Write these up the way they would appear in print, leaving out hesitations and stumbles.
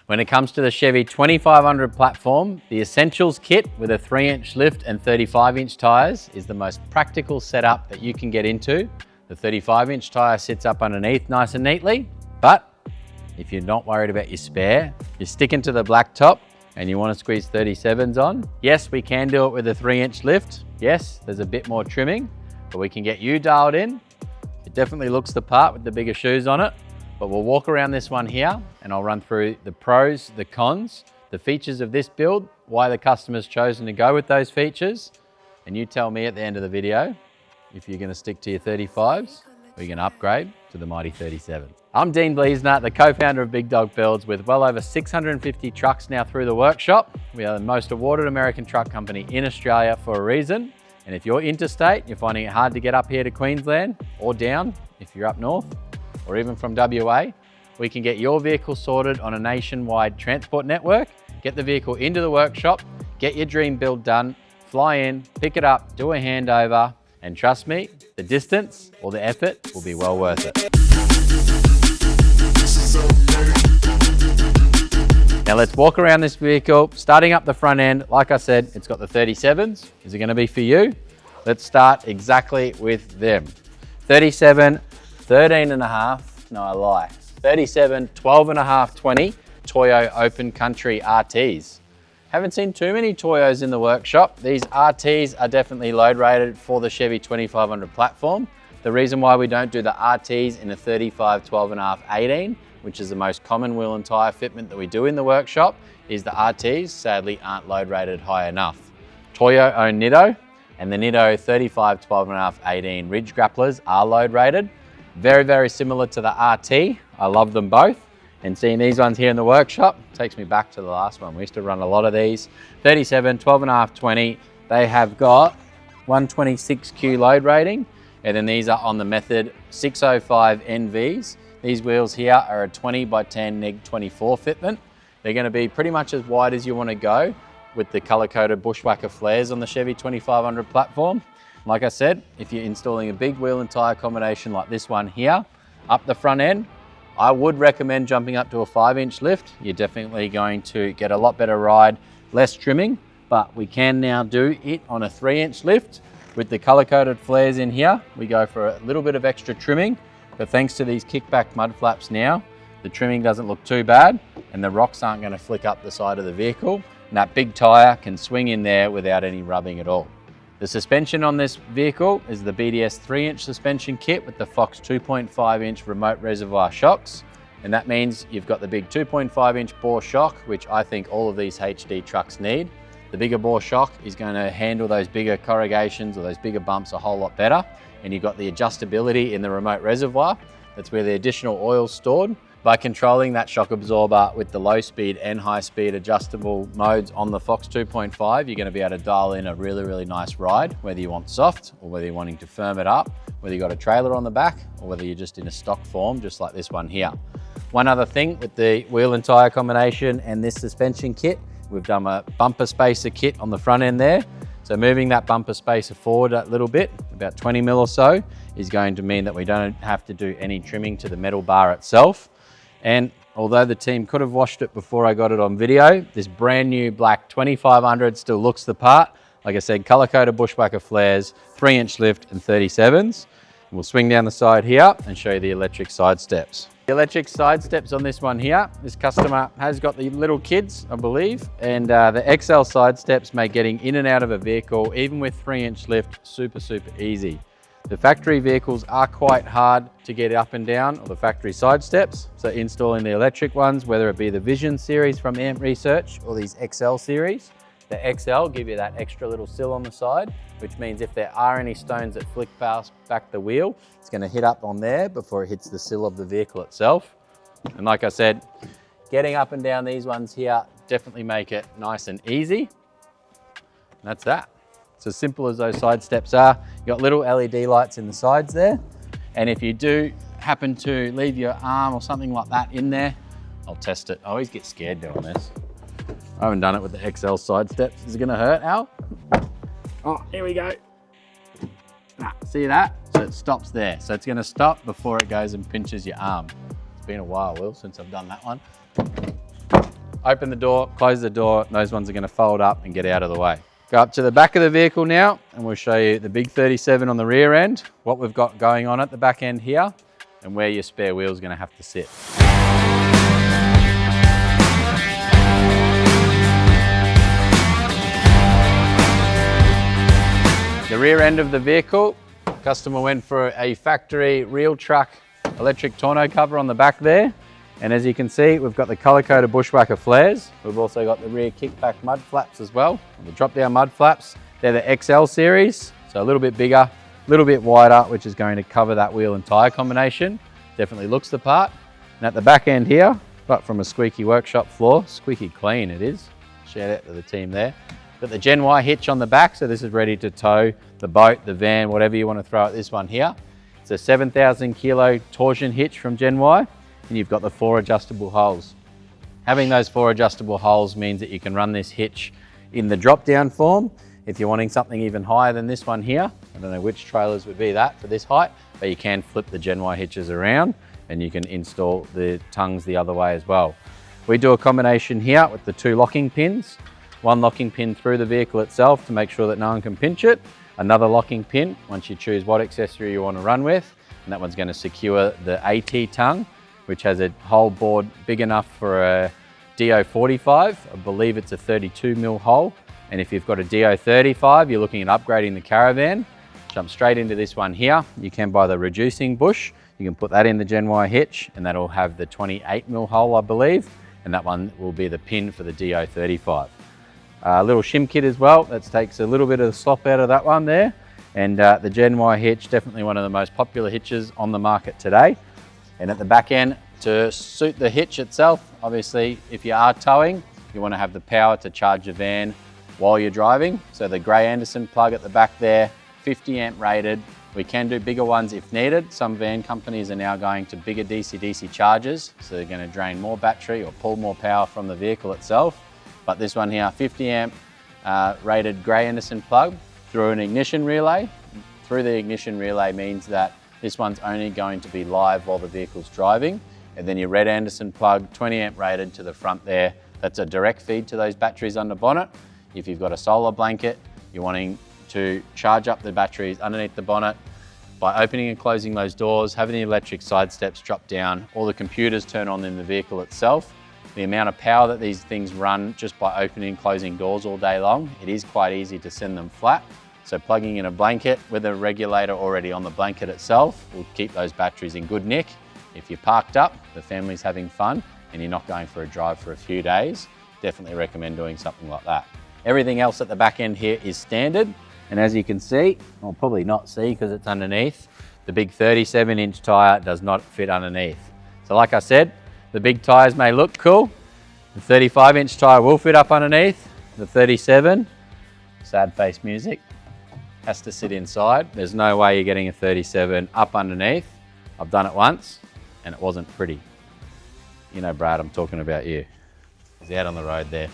When it comes to the Chevy 2500 platform, the Essentials kit with a 3-inch lift and 35-inch tyres is the most practical setup that you can get into. The 35-inch tyre sits up underneath nice and neatly, but if you're not worried about your spare, you're sticking to the black top and you want to squeeze 37s on, yes, we can do it with a 3-inch lift. Yes, there's a bit more trimming, but we can get you dialed in. It definitely looks the part with the bigger shoes on it. But we'll walk around this one here and I'll run through the pros, the cons, the features of this build, why the customer's chosen to go with those features. And you tell me at the end of the video if you're going to stick to your 35s or you're going to upgrade to the mighty 37. I'm Dean Bleasner, the co-founder of Big Dog Builds, with well over 650 trucks now through the workshop. We are the most awarded American truck company in Australia for a reason. And if you're interstate, you're finding it hard to get up here to Queensland or down if you're up north, or even from WA, we can get your vehicle sorted on a nationwide transport network, get the vehicle into the workshop, get your dream build done, fly in, pick it up, do a handover, and trust me, the distance or the effort will be well worth it. Now let's walk around this vehicle, starting up the front end. Like I said, it's got the 37s. Is it gonna be for you? Let's start exactly with them. 37, 13.5, no I lie, 37, 12.5, 20 Toyo Open Country RTs. Haven't seen too many Toyos in the workshop. These RTs are definitely load rated for the Chevy 2500 platform. The reason why we don't do the RTs in a 35, 12.5, 18, which is the most common wheel and tyre fitment that we do in the workshop, is the RTs sadly aren't load rated high enough. Toyo own Nitto, and the Nitto 35, 12.5, 18 ridge grapplers are load rated. Very, very similar to the RT. I love them both. And seeing these ones here in the workshop takes me back to the last one. We used to run a lot of these. 37, 12.5, 20. They have got 126Q load rating. And then these are on the Method 605 NVs. These wheels here are a 20 by 10 neg 24 fitment. They're going to be pretty much as wide as you want to go with the color-coded Bushwacker flares on the Chevy 2500 platform. Like I said, if you're installing a big wheel and tyre combination like this one here, up the front end, I would recommend jumping up to a 5-inch lift. You're definitely going to get a lot better ride, less trimming, but we can now do it on a 3-inch lift. With the color-coded flares in here, we go for a little bit of extra trimming, but thanks to these kickback mud flaps now, the trimming doesn't look too bad and the rocks aren't going to flick up the side of the vehicle, and that big tyre can swing in there without any rubbing at all. The suspension on this vehicle is the BDS 3-inch suspension kit with the Fox 2.5-inch Remote-reservoir shocks. And that means you've got the big 2.5-inch bore shock, which I think all of these HD trucks need. The bigger bore shock is going to handle those bigger corrugations or those bigger bumps a whole lot better. And you've got the adjustability in the Remote-reservoir. That's where the additional oil's stored. By controlling that shock absorber with the low speed and high speed adjustable modes on the Fox 2.5, you're going to be able to dial in a really, really nice ride, whether you want soft or whether you're wanting to firm it up, whether you've got a trailer on the back or whether you're just in a stock form, just like this one here. One other thing with the wheel and tyre combination and this suspension kit, we've done a bumper spacer kit on the front end there. So moving that bumper spacer forward a little bit, about 20 mil or so, is going to mean that we don't have to do any trimming to the metal bar itself. And although the team could have washed it before I got it on video, this brand new black 2500 still looks the part. Like I said, color-coded Bushwacker flares, 3-inch lift and 37s. We'll swing down the side here and show you the electric side steps. The electric side steps on this one here, this customer has got the little kids, I believe, and the XL side steps make getting in and out of a vehicle, even with 3-inch lift, super, super easy. The factory vehicles are quite hard to get up and down, or the factory side steps. So installing the electric ones, whether it be the Vision series from AMP Research or these XL series, the XL give you that extra little sill on the side, which means if there are any stones that flick past back the wheel, it's going to hit up on there before it hits the sill of the vehicle itself. And like I said, getting up and down these ones here definitely make it nice and easy. And that's that. It's as simple as those side steps are. You've got little LED lights in the sides there. And if you do happen to leave your arm or something like that in there, I'll test it. I always get scared doing this. I haven't done it with the XL side steps. Is it gonna hurt, Al? Oh, here we go. Nah, see that? So it stops there. So it's gonna stop before it goes and pinches your arm. It's been a while, Will, since I've done that one. open the door, close the door, those ones are going to fold up and get out of the way. Go up to the back of the vehicle now and we'll show you the big 37 on the rear end, what we've got going on at the back end here and where your spare wheel is going to have to sit. The rear end of the vehicle, customer went for a factory real truck electric tonneau cover on the back there. And as you can see, we've got the color-coded Bushwacker flares. We've also got the rear kickback mud flaps as well. The drop-down mud flaps, they're the XL series, so a little bit bigger, a little bit wider, which is going to cover that wheel and tyre combination. Definitely looks the part. And at the back end here, but from a squeaky workshop floor, squeaky clean it is. Shout out to the team there. Got the Gen Y hitch on the back, so this is ready to tow the boat, the van, whatever you want to throw at this one here. It's a 7,000 kilo torsion hitch from Gen Y. And you've got the 4 adjustable holes. Having those 4 adjustable holes means that you can run this hitch in the drop-down form. If you're wanting something even higher than this one here, I don't know which trailers would be that for this height, but you can flip the Gen Y hitches around and you can install the tongues the other way as well. We do a combination here with the 2 locking pins. One locking pin through the vehicle itself to make sure that no one can pinch it. Another locking pin once you choose what accessory you want to run with. And that one's going to secure the AT tongue, which has a hole bored big enough for a DO45. I believe it's a 32mm hole. And if you've got a DO35, you're looking at upgrading the caravan. Jump straight into this one here. You can buy the reducing bush. You can put that in the Gen Y hitch and that'll have the 28mm hole, I believe. And that one will be the pin for the DO35. A little shim kit as well. That takes a little bit of the slop out of that one there. And the Gen Y hitch, definitely one of the most popular hitches on the market today. And at the back end, to suit the hitch itself, obviously, if you are towing, you want to have the power to charge your van while you're driving. So the Gray Anderson plug at the back there, 50 amp rated. We can do bigger ones if needed. Some van companies are now going to bigger DC-DC chargers, so they're going to drain more battery or pull more power from the vehicle itself. But this one here, 50 amp rated Gray Anderson plug through an ignition relay. Through the ignition relay means that this one's only going to be live while the vehicle's driving. And then your Red Anderson plug, 20 amp rated to the front there. That's a direct feed to those batteries under bonnet. If you've got a solar blanket, you're wanting to charge up the batteries underneath the bonnet by opening and closing those doors, having the electric side steps drop down, all the computers turn on in the vehicle itself. The amount of power that these things run just by opening and closing doors all day long, it is quite easy to send them flat. So plugging in a blanket with a regulator already on the blanket itself will keep those batteries in good nick. If you're parked up, the family's having fun, and you're not going for a drive for a few days, definitely recommend doing something like that. Everything else at the back end here is standard. And as you can see, or probably not see because it's underneath, the big 37-inch tyre does not fit underneath. So like I said, the big tyres may look cool. The 35-inch tyre will fit up underneath. The 37, sad face music, has to sit inside. There's no way you're getting a 37 up underneath. I've done it once and it wasn't pretty. You know, Brad, I'm talking about you. He's out on the road there.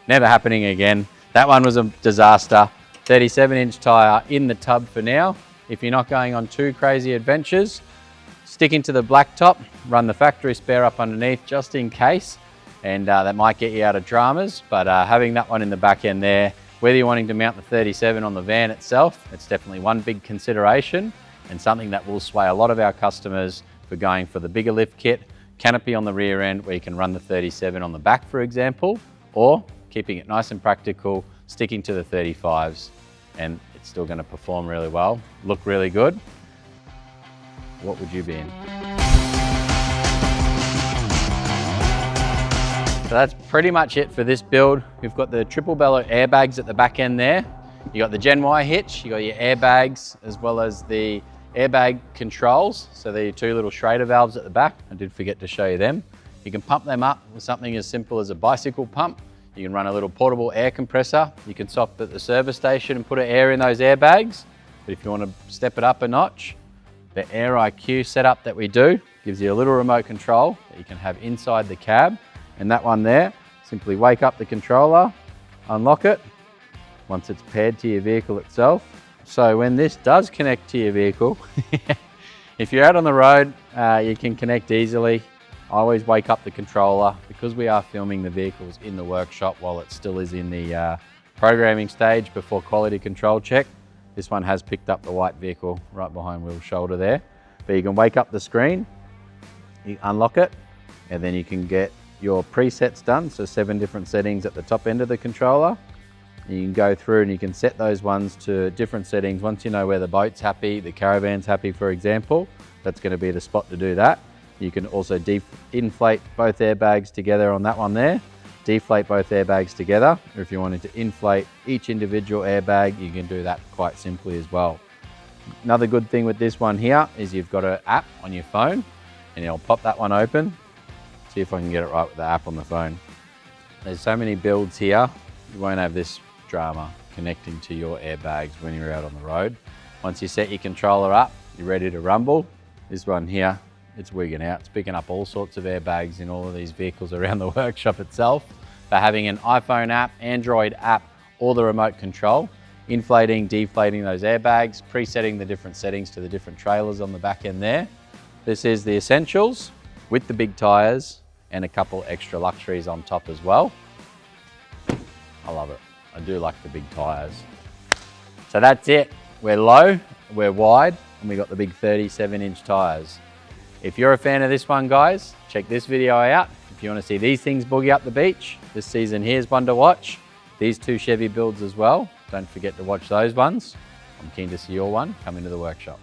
Never happening again. That one was a disaster. 37-inch tyre in the tub for now. If you're not going on too crazy adventures, stick into the blacktop, run the factory spare up underneath just in case, and that might get you out of dramas. But having that one in the back end there, whether you're wanting to mount the 37 on the van itself, it's definitely one big consideration and something that will sway a lot of our customers for going for the bigger lift kit, canopy on the rear end where you can run the 37 on the back, for example, or keeping it nice and practical, sticking to the 35s, and it's still going to perform really well, look really good. What would you be in? So that's pretty much it for this build. We've got the triple-bellow airbags at the back end there. You got the Gen Y hitch, you got your airbags as well as the airbag controls. So they're your 2 little Schrader valves at the back. I did forget to show you them. You can pump them up with something as simple as a bicycle pump. You can run a little portable air compressor. You can stop at the service station and put air in those airbags. But if you want to step it up a notch, the Air IQ setup that we do gives you a little remote control that you can have inside the cab. And that one there, simply wake up the controller, unlock it once it's paired to your vehicle itself. So when this does connect to your vehicle, if you're out on the road, you can connect easily. I always wake up the controller because we are filming the vehicles in the workshop while it still is in the programming stage before quality control check. This one has picked up the white vehicle right behind Will's shoulder there. But you can wake up the screen, you unlock it, and then you can get your presets done. So 7 different settings at the top end of the controller. You can go through and you can set those ones to different settings. Once you know where the boat's happy, the caravan's happy, for example, that's going to be the spot to do that. You can also inflate both airbags together on that one there, deflate both airbags together. Or if you wanted to inflate each individual airbag, you can do that quite simply as well. Another good thing with this one here is you've got an app on your phone, and it'll pop that one open. See if I can get it right with the app on the phone. There's so many builds here, you won't have this drama connecting to your airbags when you're out on the road. Once you set your controller up, you're ready to rumble. This one here, it's wigging out. It's picking up all sorts of airbags in all of these vehicles around the workshop itself. But having an iPhone app, Android app, or the remote control, inflating, deflating those airbags, presetting the different settings to the different trailers on the back end there. This is the essentials with the big tyres and a couple extra luxuries on top as well. I love it. I do like the big tyres. So that's it. We're low, we're wide, and we got the big 37-inch tyres. If you're a fan of this one, guys, check this video out. If you want to see these things boogie up the beach, this season here's one to watch. These 2 Chevy builds as well. Don't forget to watch those ones. I'm keen to see your one come into the workshop.